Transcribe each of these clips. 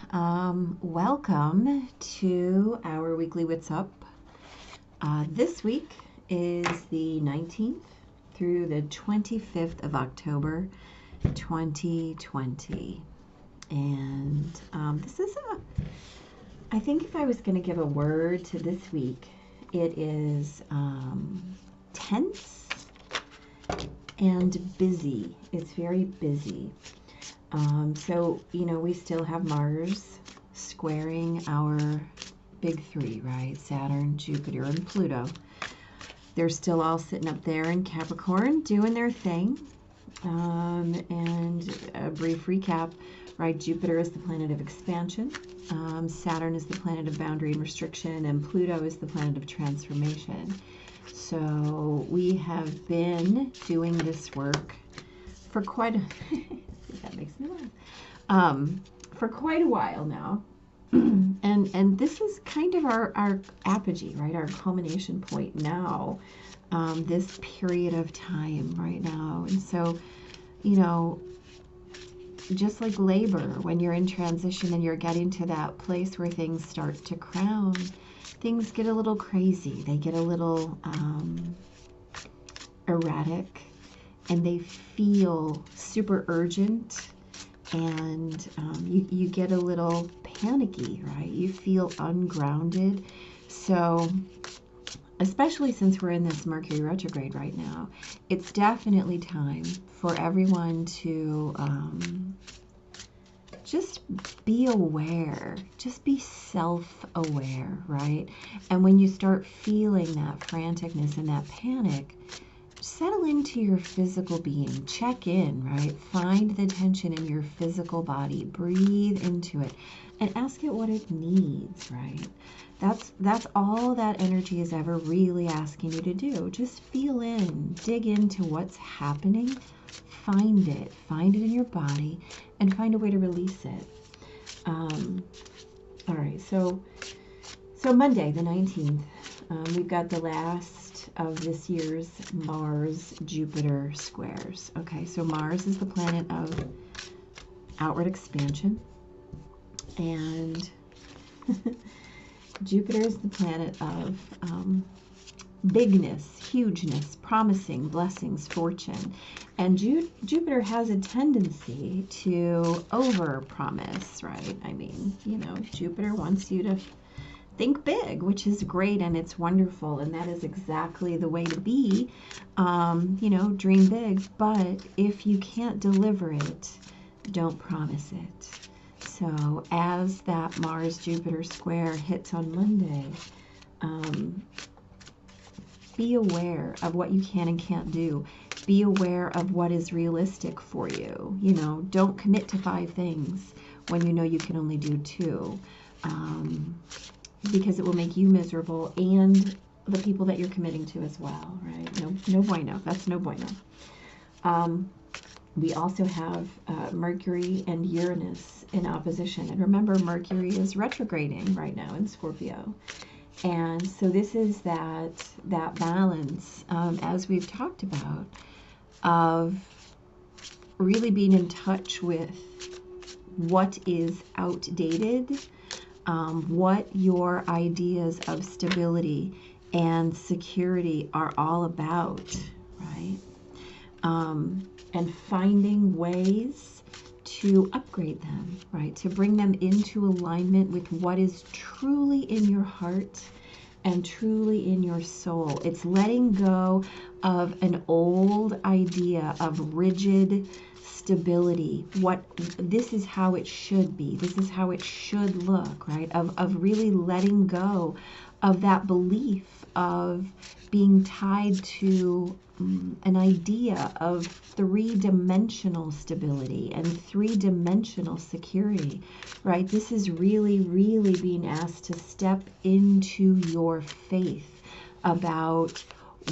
Welcome to our weekly What's Up. This week is the 19th through the 25th of October, 2020. And this is I think if I was going to give a word to this week, it is tense and busy. It's very busy. So, we still have Mars squaring our big three, right? Saturn, Jupiter, and Pluto. They're still all sitting up there in Capricorn doing their thing. And a brief recap, right? Jupiter is the planet of expansion. Saturn is the planet of boundary and restriction, and Pluto is the planet of transformation. So we have been doing this work for quite a that makes me laugh. For quite a while now. and this is kind of our apogee, right? Our culmination point now, this period of time right now. And so, just like labor, when you're in transition and you're getting to that place where things start to crown, things get a little crazy. They get a little erratic, and they feel super urgent, and you get a little panicky, right? You feel ungrounded. So especially since we're in this Mercury retrograde right now, it's definitely time for everyone to just be aware, just be self-aware, right? And when you start feeling that franticness and that panic, settle into your physical being. Check in, right? Find the tension in your physical body. Breathe into it and ask it what it needs, right? That's all that energy is ever really asking you to do. Just feel in, dig into what's happening, find it in your body, and find a way to release it. All right, so Monday the 19th, we've got the last of this year's Mars-Jupiter squares. Okay, so Mars is the planet of outward expansion, and Jupiter is the planet of bigness, hugeness, promising, blessings, fortune. And Jupiter has a tendency to over-promise, right? I mean, Jupiter wants you to think big, which is great and it's wonderful, and that is exactly the way to be. Dream big, but if you can't deliver it, don't promise it. So as that Mars-Jupiter square hits on Monday, be aware of what you can and can't do. Be aware of what is realistic for you. Don't commit to 5 things when you know you can only do 2. Because it will make you miserable and the people that you're committing to as well, right? No bueno. That's no bueno. We also have Mercury and Uranus in opposition. And remember, Mercury is retrograding right now in Scorpio. And so this is that balance, as we've talked about, of really being in touch with what is outdated, what your ideas of stability and security are all about, right? And finding ways to upgrade them, right? To bring them into alignment with what is truly in your heart and truly in your soul. It's letting go of an old idea of rigid stability. This is how it should be. This is how it should look, right? Of really letting go of that belief of being tied to an idea of 3-dimensional stability and 3-dimensional security, right? This is really, really being asked to step into your faith about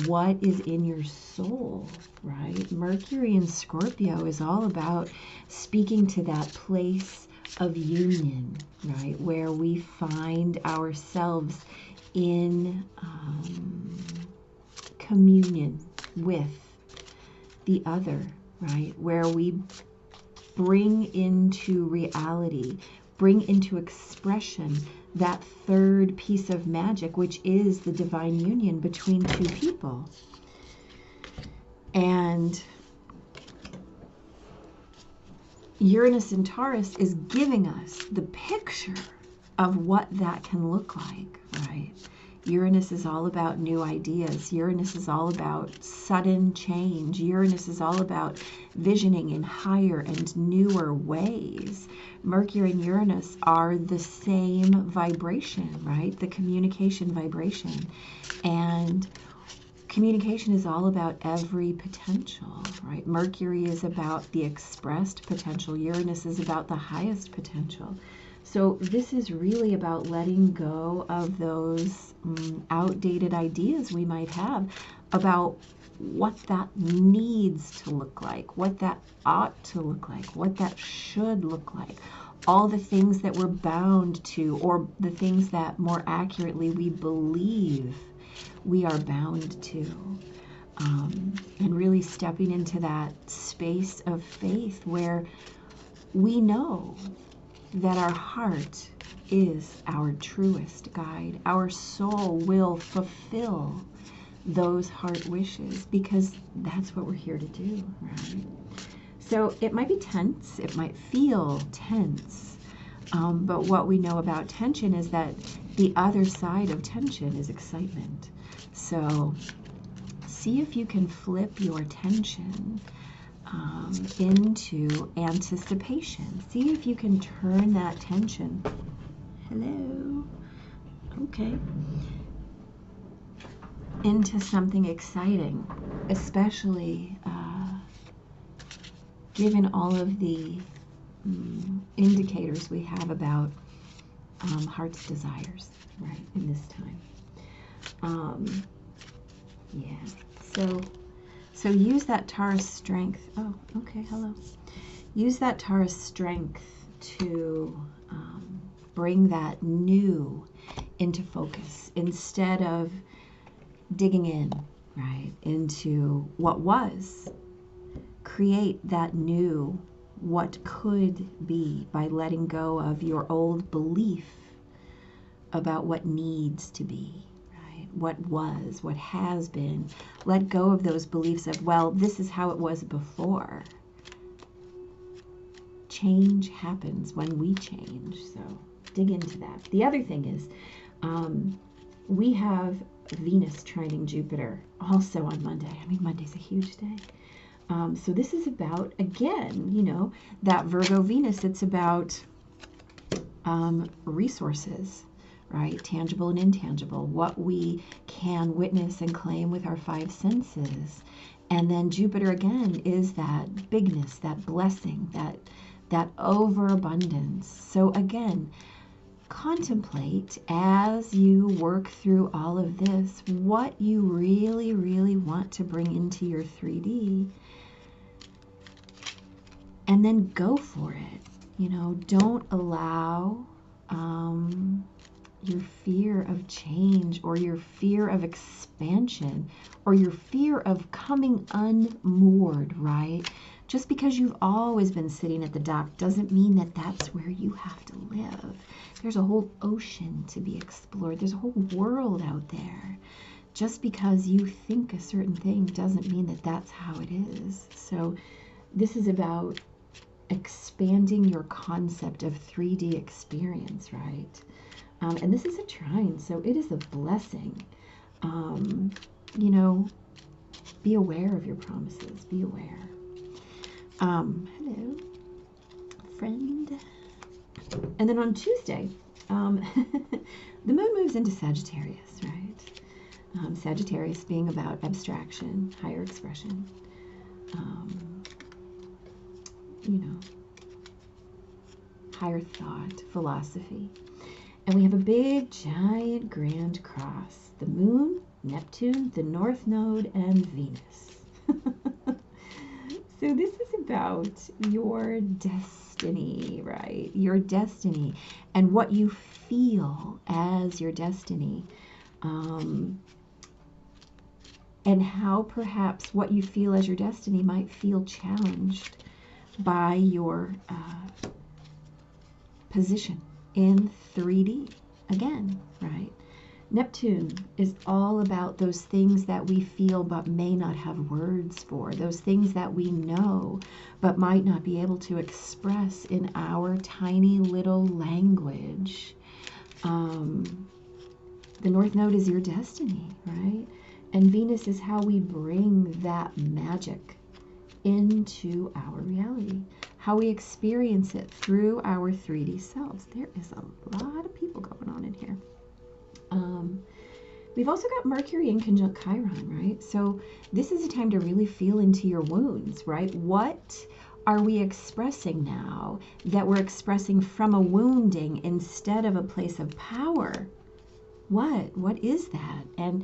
what is in your soul, right? Mercury in Scorpio is all about speaking to that place of union, right? Where we find ourselves in communion with the other, right? Where we bring into reality bring into expression that third piece of magic, which is the divine union between two people. And Uranus in Taurus is giving us the picture of what that can look like, right? Uranus is all about new ideas. Uranus is all about sudden change. Uranus is all about visioning in higher and newer ways. Mercury and Uranus are the same vibration, right? The communication vibration. And communication is all about every potential, right? Mercury is about the expressed potential. Uranus is about the highest potential. So this is really about letting go of those outdated ideas we might have about what that needs to look like, what that ought to look like, what that should look like, all the things that we're bound to, or the things that more accurately we believe we are bound to. And really stepping into that space of faith where we know that our heart is our truest guide. Our soul will fulfill those heart wishes because that's what we're here to do, right? So it might be tense, it might feel tense, but what we know about tension is that the other side of tension is excitement. So see if you can flip your tension into anticipation. See if you can turn that tension, hello, okay, into something exciting, especially given all of the indicators we have about heart's desires, right, in this time. Yeah, so use that Taurus strength. Oh, okay, hello. Use that Taurus strength to bring that new into focus instead of digging in, right, into what was. Create that new, what could be, by letting go of your old belief about what needs to be. What was, what has been. Let go of those beliefs of, well, this is how it was before. Change happens when we change, so dig into that. The other thing is, we have Venus trining Jupiter also on Monday. I mean, Monday's a huge day. So this is about, again, you know, that Virgo Venus, it's about resources, right? Tangible and intangible, what we can witness and claim with our five senses. And then Jupiter again is that bigness, that blessing, that overabundance. So again, contemplate as you work through all of this, what you really, really want to bring into your 3D. And then go for it. You know, don't allow your fear of change, or your fear of expansion, or your fear of coming unmoored, right? Just because you've always been sitting at the dock doesn't mean that that's where you have to live. There's a whole ocean to be explored. There's a whole world out there. Just because you think a certain thing doesn't mean that that's how it is. So this is about expanding your concept of 3D experience, right? And this is a trine, so it is a blessing. You know, be aware of your promises. Be aware. Hello, friend. And then on Tuesday, the moon moves into Sagittarius, right? Sagittarius being about abstraction, higher expression. You know, higher thought, philosophy. And we have a big, giant, grand cross. The moon, Neptune, the North Node, and Venus. So this is about your destiny, right? Your destiny and what you feel as your destiny. And how perhaps what you feel as your destiny might feel challenged by your position in 3D again, right? Neptune is all about those things that we feel but may not have words for, those things that we know but might not be able to express in our tiny little language. The North Node is your destiny, right? And Venus is how we bring that magic into our reality, how we experience it through our 3D selves. There is a lot of people going on in here. We've also got Mercury in conjunct Chiron, right? So this is a time to really feel into your wounds, right? What are we expressing now that we're expressing from a wounding instead of a place of power? What is that? And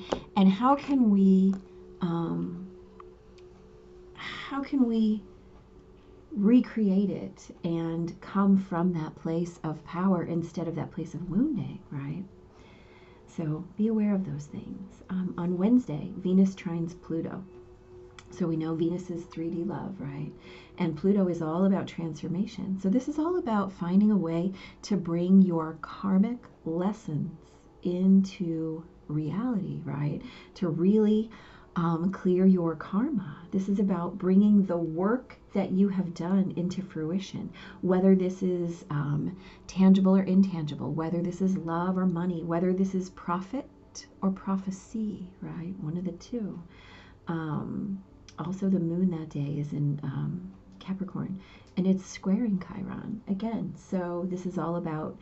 how can we recreate it and come from that place of power instead of that place of wounding, right? So be aware of those things. On Wednesday, Venus trines Pluto. So we know Venus is 3D love, right? And Pluto is all about transformation. So this is all about finding a way to bring your karmic lessons into reality, right? To really clear your karma. This is about bringing the work that you have done into fruition, whether this is tangible or intangible, whether this is love or money, whether this is prophet or prophecy, right? One of the two. Also, the moon that day is in Capricorn, and it's squaring Chiron again. So this is all about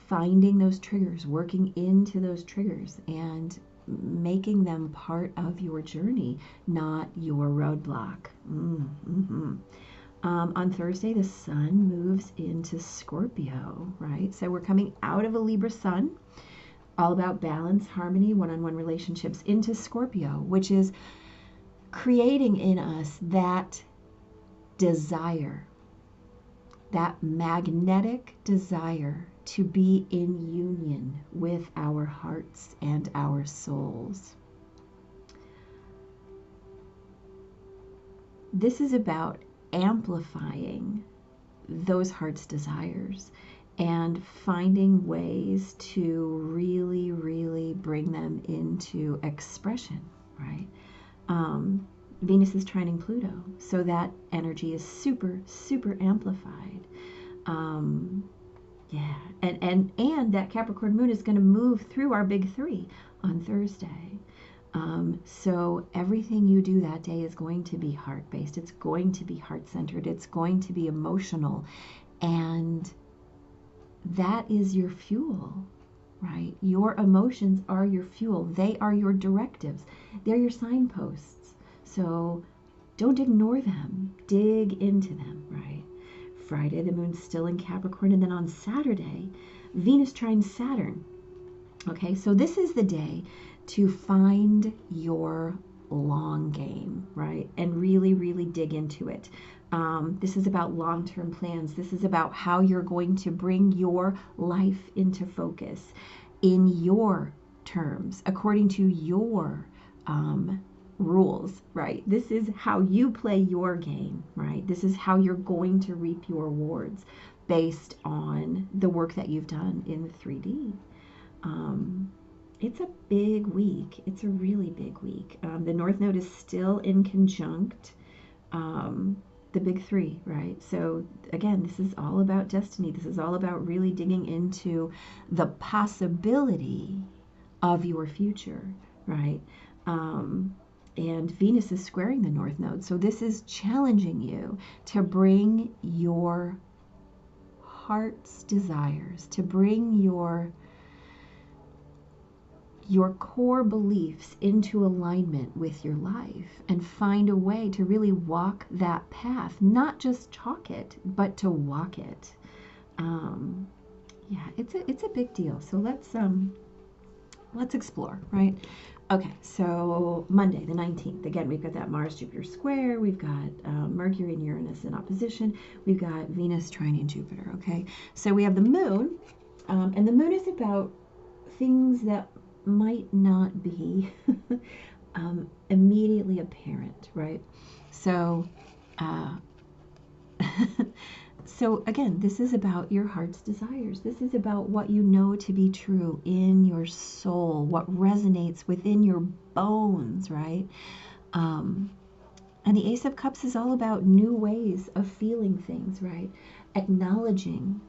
finding those triggers, working into those triggers, and making them part of your journey, not your roadblock. On Thursday, the sun moves into Scorpio, right? So we're coming out of a Libra sun, all about balance, harmony, one-on-one relationships, into Scorpio, which is creating in us that desire, that magnetic desire to be in union with our hearts and our souls. This is about amplifying those heart's desires and finding ways to really, really bring them into expression, right? Venus is trining Pluto, so that energy is super, super amplified. Yeah, and that Capricorn Moon is going to move through our big three on Thursday. So everything you do that day is going to be heart-based. It's going to be heart-centered. It's going to be emotional. And that is your fuel, right? Your emotions are your fuel. They are your directives. They're your signposts. So don't ignore them. Dig into them, right? Friday, the moon's still in Capricorn. And then on Saturday, Venus trines Saturn. Okay, so this is the day to find your long game, right? And really, really dig into it. This is about long-term plans. This is about how you're going to bring your life into focus in your terms, according to your rules, right? This is how you play your game, right? This is how you're going to reap your rewards based on the work that you've done in 3D. It's a big week. It's a really big week. The North Node is still in conjunct the big three, right? So again, this is all about destiny. This is all about really digging into the possibility of your future, right? And Venus is squaring the North Node. So this is challenging you to bring your heart's desires, to bring your core beliefs into alignment with your life and find a way to really walk that path, not just chalk it, but to walk it. Yeah, it's a big deal. So let's explore, right? Okay, so Monday the 19th, again, we've got that Mars-Jupiter square, we've got Mercury and Uranus in opposition, we've got Venus trining Jupiter, okay? So we have the moon, and the moon is about things that might not be immediately apparent, right? So So again, this is about your heart's desires. This is about what you know to be true in your soul, what resonates within your bones, right? And the Ace of Cups is all about new ways of feeling things, right? Acknowledging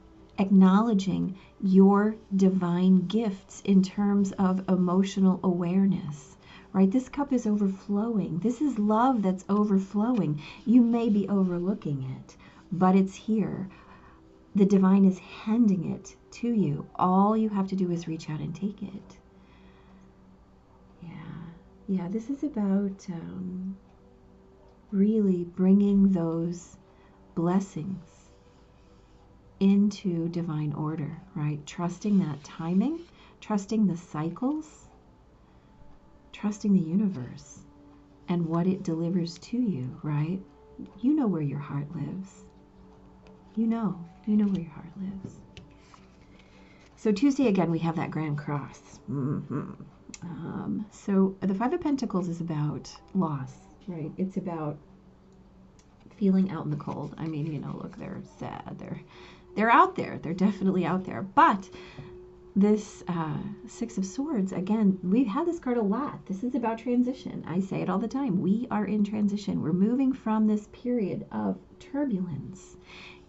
your divine gifts in terms of emotional awareness, right? This cup is overflowing. This is love that's overflowing. You may be overlooking it, but it's here. The divine is handing it to you. All you have to do is reach out and take it. Yeah, this is about really bringing those blessings into divine order, right? Trusting that timing, trusting the cycles, trusting the universe and what it delivers to you, right? You know where your heart lives. You know where your heart lives. So Tuesday, again, we have that Grand Cross. So the Five of Pentacles is about loss, right? It's about feeling out in the cold. I mean, you know, look, they're sad. They're out there. They're definitely out there. But this Six of Swords, again, we've had this card a lot. This is about transition. I say it all the time. We are in transition. We're moving from this period of turbulence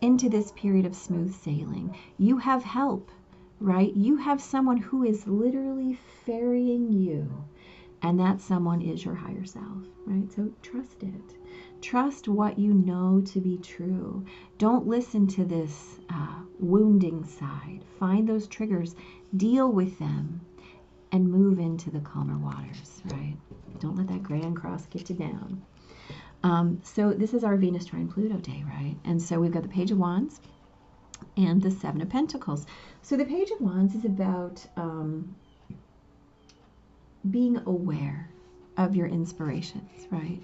into this period of smooth sailing. You have help, right? You have someone who is literally ferrying you, and that someone is your higher self, right? So trust it. Trust what you know to be true. Don't listen to this wounding side. Find those triggers, deal with them, and move into the calmer waters, right? Don't let that Grand Cross get you down. So this is our Venus trine Pluto day, right? And so we've got the Page of Wands and the Seven of Pentacles. So the Page of Wands is about being aware of your inspirations, right?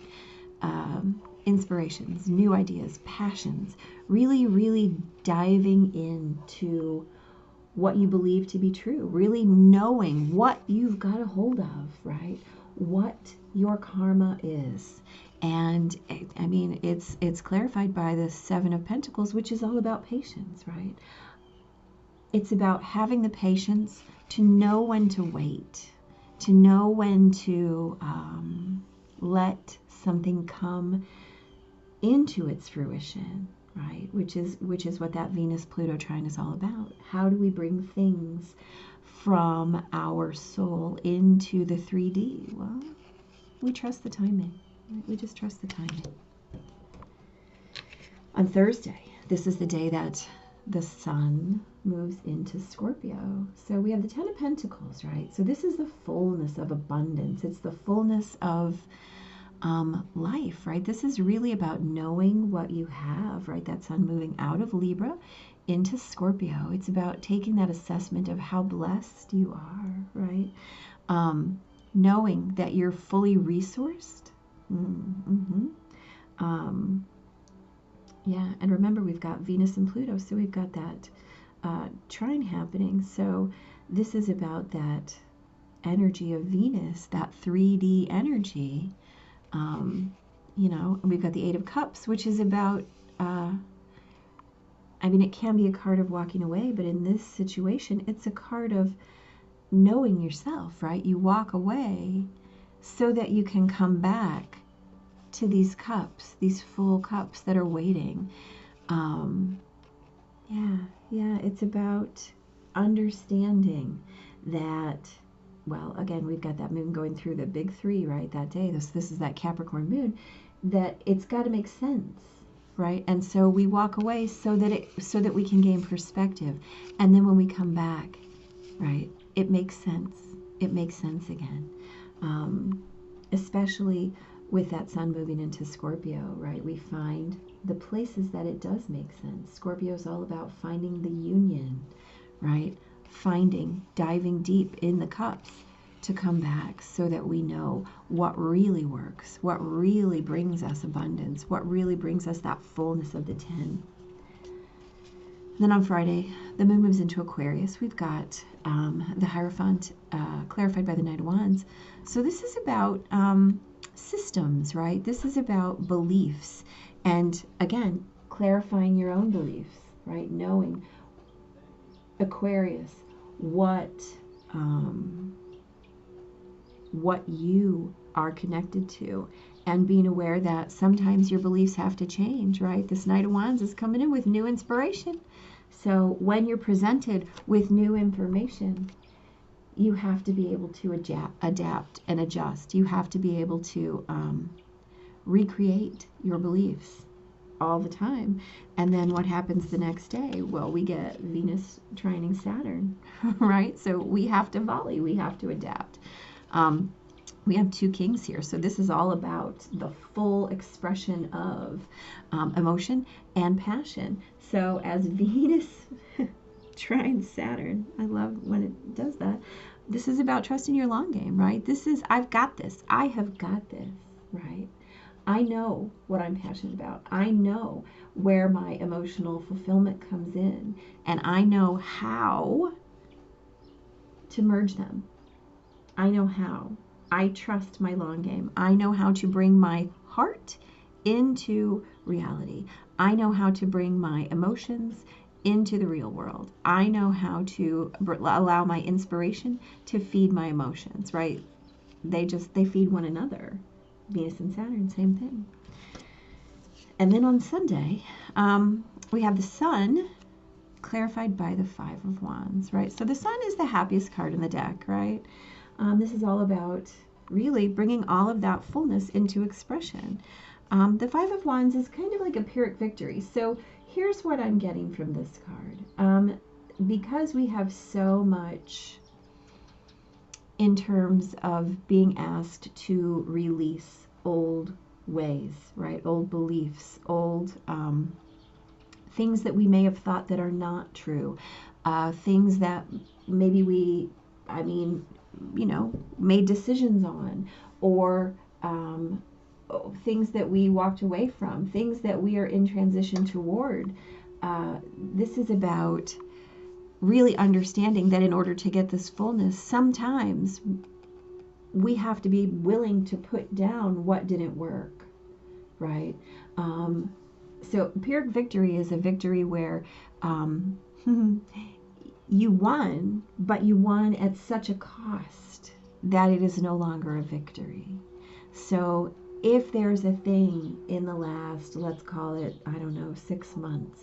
Inspirations, new ideas, passions, really diving into what you believe to be true, really knowing what you've got a hold of, right? What your karma is. And I mean, it's clarified by the Seven of Pentacles, which is all about patience, right? It's about having the patience to know when to wait, to know when to let something come into its fruition, right? Which is what that Venus Pluto trine is all about. How do we bring things from our soul into the 3D? Well, we trust the timing. Right? We just trust the timing. On Thursday, this is the day that the sun moves into Scorpio. So we have the Ten of Pentacles, right? So this is the fullness of abundance. It's the fullness of life, right? This is really about knowing what you have, right? That sun moving out of Libra into Scorpio. It's about taking that assessment of how blessed you are, right? Knowing that you're fully resourced. Yeah, and remember, we've got Venus and Pluto, so we've got that trine happening. So this is about that energy of Venus, that 3D energy. You know, and we've got the Eight of Cups, which is about, I mean, it can be a card of walking away, but in this situation, it's a card of knowing yourself, right? You walk away so that you can come back to these cups, these full cups that are waiting. Yeah, it's about understanding that, well, again, we've got that moon going through the big three, right, that day. This is that Capricorn moon, that it's got to make sense, right? And so we walk away so that we can gain perspective. And then when we come back, right, it makes sense. It makes sense again. Especially with that sun moving into Scorpio, right? We find the places that it does make sense. Scorpio is all about finding the union, right? Diving deep in the cups to come back so that we know what really works, what really brings us abundance, what really brings us that fullness of the 10. Then on Friday, the moon moves into Aquarius. We've got the Hierophant clarified by the Knight of Wands. So this is about systems, right? This is about beliefs. And again, clarifying your own beliefs, right? Knowing, Aquarius, what you are connected to, and being aware that sometimes your beliefs have to change, right? This Knight of Wands is coming in with new inspiration. So when you're presented with new information, you have to be able to adapt and adjust. You have to be able to recreate your beliefs all the time. And then what happens the next day? Well, we get Venus trining Saturn, right? So we have to volley, we have to adapt. We have two kings here, so this is all about the full expression of emotion and passion. So as Venus trines Saturn, I love when it does that. This is about trusting your long game, right? This is, I've got this. I have got this, right? I know what I'm passionate about. I know where my emotional fulfillment comes in, and I know how to merge them. I know how. I trust my long game. I know how to bring my heart into reality. I know how to bring my emotions into the real world. I know how to allow my inspiration to feed my emotions, right? They feed one another. Venus and Saturn, same thing. And then on Sunday, we have the Sun clarified by the Five of Wands, right? So the Sun is the happiest card in the deck, right? This is all about really bringing all of that fullness into expression. The Five of Wands is kind of like a Pyrrhic victory. So here's what I'm getting from this card. Because we have so much in terms of being asked to release old ways, right? Old beliefs, old things that we may have thought that are not true, things that maybe we, made decisions on, or things that we walked away from, things that we are in transition toward. This is about really understanding that in order to get this fullness, sometimes we have to be willing to put down what didn't work, right? So Pyrrhic victory is a victory where you won, but you won at such a cost that it is no longer a victory. So if there's a thing in the last, let's call it, 6 months,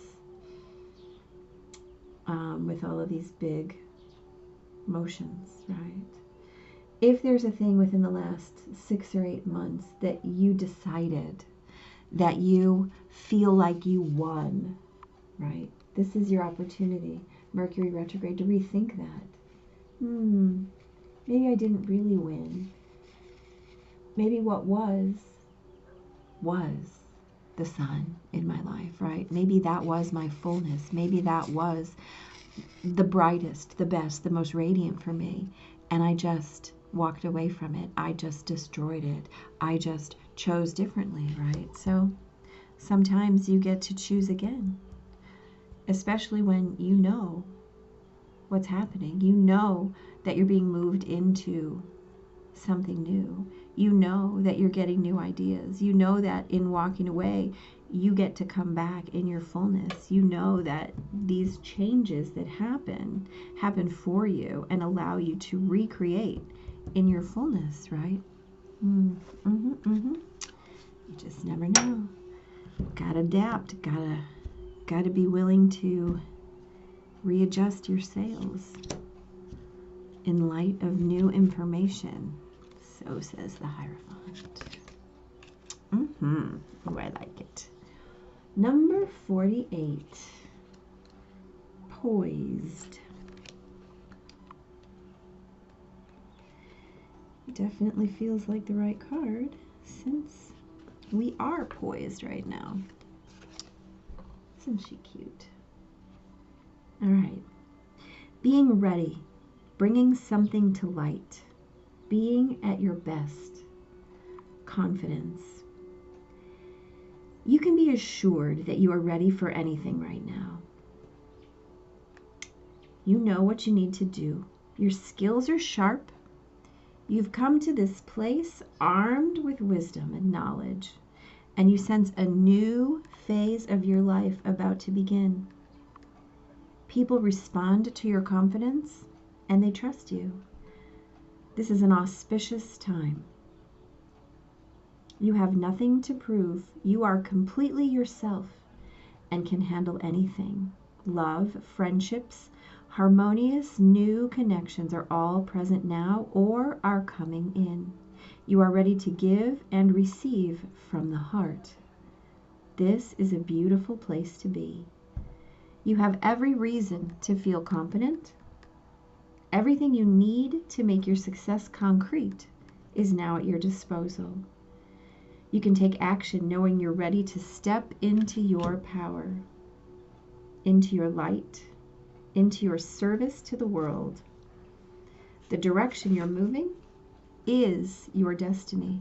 with all of these big motions, right? If there's a thing within the last 6 or 8 months that you decided that you feel like you won, right? This is your opportunity, Mercury retrograde, to rethink that. Maybe I didn't really win. Maybe what was the sun in my life, right? Maybe that was my fullness. Maybe that was the brightest, the best, the most radiant for me. And I just walked away from it. I just destroyed it. I just chose differently, right? So sometimes you get to choose again, especially when you know what's happening. You know that you're being moved into something new. You know that you're getting new ideas. You know that in walking away, you get to come back in your fullness. You know that these changes that happen for you and allow you to recreate in your fullness, right? You just never know. Gotta adapt. Gotta be willing to readjust your sails in light of new information. So says the Hierophant. Oh, I like it. Number 48. Poised. Definitely feels like the right card, since we are poised right now. Isn't she cute? All right. Being ready. Bringing something to light. Being at your best. Confidence. You can be assured that you are ready for anything right now. You know what you need to do. Your skills are sharp. You've come to this place armed with wisdom and knowledge, and you sense a new phase of your life about to begin. People respond to your confidence and they trust you. This is an auspicious time. You have nothing to prove. You are completely yourself and can handle anything. Love, friendships, harmonious new connections are all present now or are coming in. You are ready to give and receive from the heart. This is a beautiful place to be. You have every reason to feel confident. Everything you need to make your success concrete is now at your disposal. You can take action knowing you're ready to step into your power, into your light, into your service to the world. The direction you're moving is your destiny.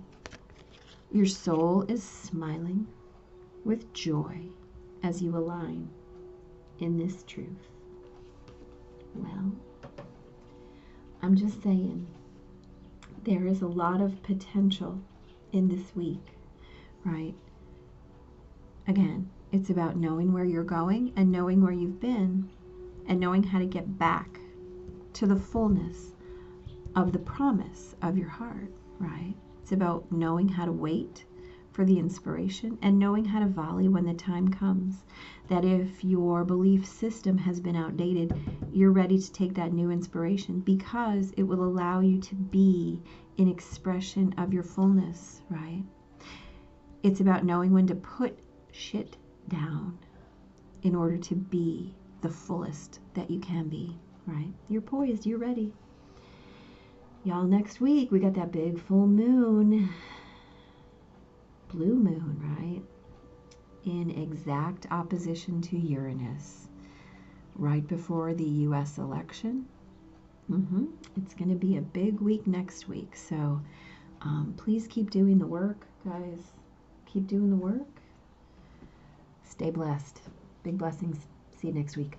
Your soul is smiling with joy as you align in this truth. Well, I'm just saying, there is a lot of potential in this week, right? Again, it's about knowing where you're going and knowing where you've been and knowing how to get back to the fullness of the promise of your heart, right? It's about knowing how to wait for the inspiration and knowing how to volley when the time comes. That if your belief system has been outdated, you're ready to take that new inspiration because it will allow you to be in expression of your fullness, right? It's about knowing when to put shit down in order to be the fullest that you can be, right? You're poised, you're ready. Y'all, next week we got that big full moon, blue moon, right? In exact opposition to Uranus, right before the US election. It's going to be a big week next week, so please keep doing the work, guys. Keep doing the work. Stay blessed. Big blessings. See you next week.